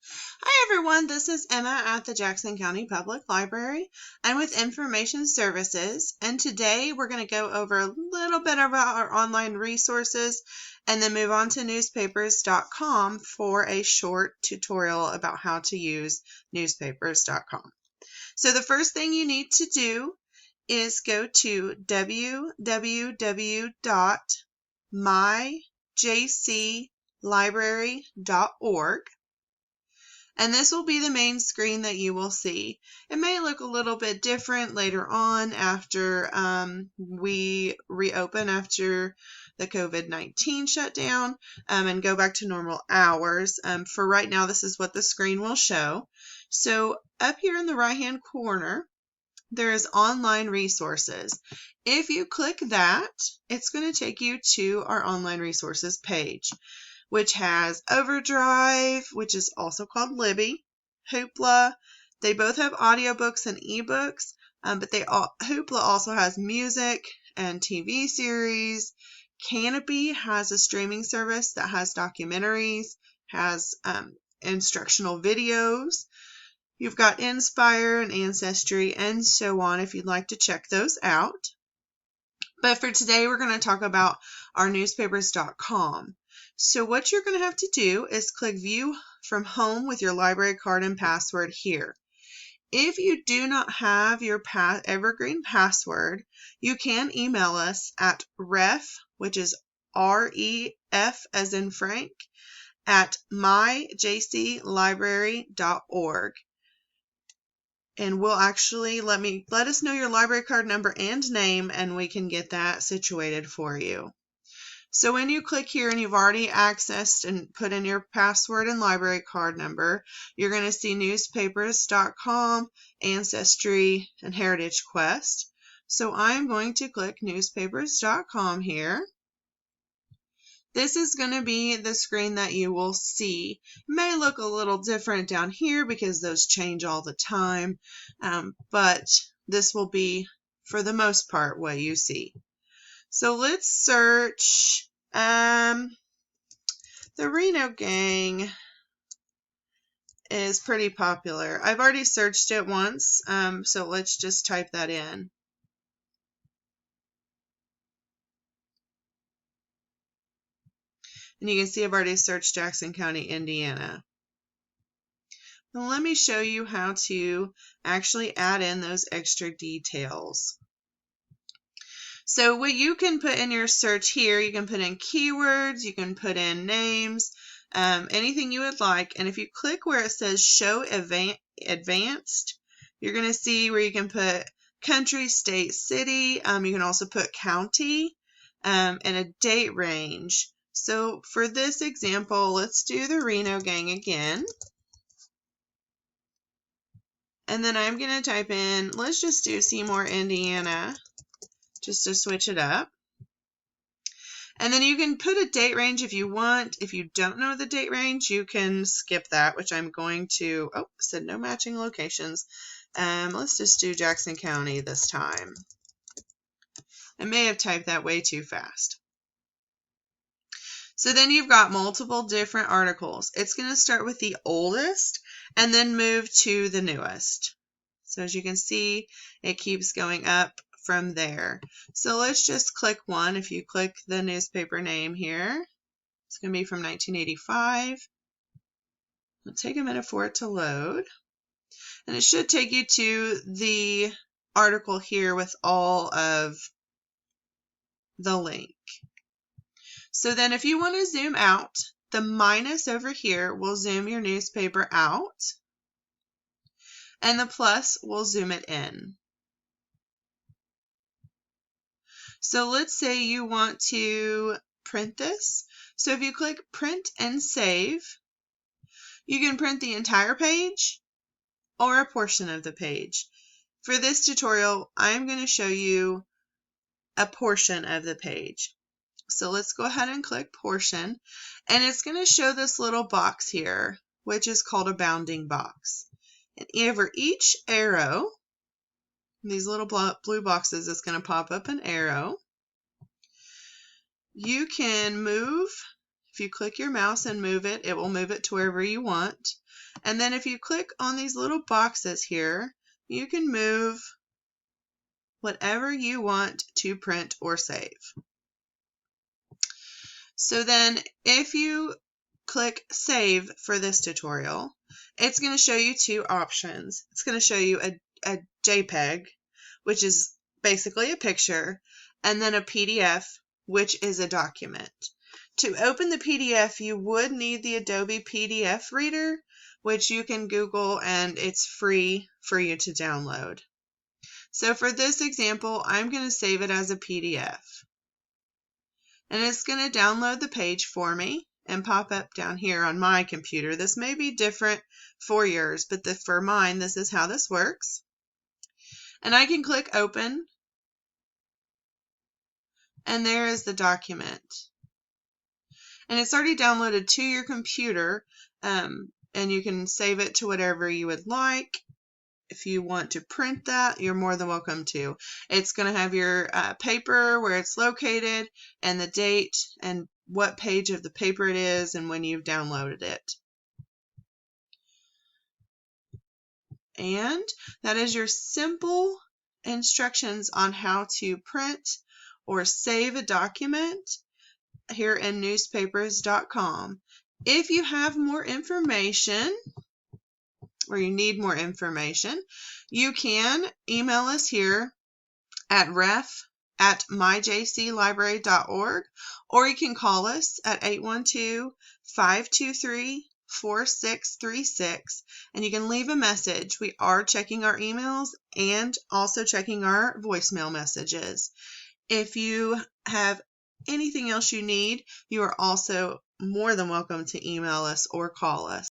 Hi everyone, this is Emma at the Jackson County Public Library. I'm with Information Services, and today we're going to go over a little bit about our online resources and then move on to newspapers.com for a short tutorial about how to use newspapers.com. So the first thing you need to do is go to www.myjclibrary.org. And this will be the main screen that you will see. It may look a little bit different later on after we reopen after the COVID-19 shutdown and go back to normal hours. For right now, this is what the screen will show. So up here in the right-hand corner, there is online resources. If you click that, it's going to take you to our online resources page, which has Overdrive, which is also called Libby, Hoopla. They both have audiobooks and ebooks, but Hoopla also has music and TV series. Canopy has a streaming service that has documentaries, has instructional videos. You've got Inspire and Ancestry and so on if you'd like to check those out. But for today, we're going to talk about our newspapers.com. So what you're going to have to do is click View from Home with your library card and password here. If you do not have your evergreen password, you can email us at ref, which is R-E-F as in Frank, at myjclibrary.org. And we'll actually let us know your library card number and name, and we can get that situated for you. So when you click here and you've already accessed and put in your password and library card number, you're going to see newspapers.com, Ancestry, and Heritage Quest. So I'm going to click newspapers.com here. This is going to be the screen that you will see. It may look a little different down here because those change all the time, but this will be, for the most part, what you see. So let's search the Reno Gang is pretty popular. I've already searched it once, so let's just type that in. And you can see I've already searched Jackson County, Indiana. Now let me show you how to actually add in those extra details. So what you can put in your search here, you can put in keywords, you can put in names, anything you would like. And if you click where it says Show Advanced, you're going to see where you can put country, state, city. You can also put county and a date range. So for this example, let's do the Reno Gang again. And then I'm going to type in, let's just do Seymour, Indiana, just to switch it up. And then you can put a date range if you want. If you don't know the date range, you can skip that, which I'm going to, it said no matching locations. Let's just do Jackson County this time. I may have typed that way too fast. So then you've got multiple different articles. It's going to start with the oldest and then move to the newest. So as you can see, it keeps going up from there. So let's just click one. If you click the newspaper name here, it's going to be from 1985. It'll take a minute for it to load. And it should take you to the article here with all of the link. So then if you want to zoom out, the minus over here will zoom your newspaper out, and the plus will zoom it in. So let's say you want to print this. So if you click Print and Save, you can print the entire page or a portion of the page. For this tutorial, I'm going to show you a portion of the page. So let's go ahead and click Portion, and it's going to show this little box here, which is called a bounding box. And over each arrow, these little blue boxes, it's going to pop up an arrow. You can move. If you click your mouse and move it, it will move it to wherever you want. And then if you click on these little boxes here, you can move whatever you want to print or save. So then if you click Save for this tutorial, it's going to show you two options. It's going to show you a JPEG, which is basically a picture, and then a PDF, which is a document. To open the PDF, you would need the Adobe PDF Reader, which you can Google, and it's free for you to download. So for this example, I'm going to save it as a PDF. And it's going to download the page for me and pop up down here on my computer. This may be different for yours, but for mine, this is how this works. And I can click Open, and there is the document. And it's already downloaded to your computer, and you can save it to whatever you would like. If you want to print that, you're more than welcome to. It's going to have your paper, where it's located, and the date, and what page of the paper it is, and when you've downloaded it. And that is your simple instructions on how to print or save a document here in newspapers.com. If you have more information, or you need more information, you can email us here at ref@myjclibrary.org, or you can call us at 812-523-4636, and you can leave a message. We are checking our emails and also checking our voicemail messages. If you have anything else you need, you are also more than welcome to email us or call us.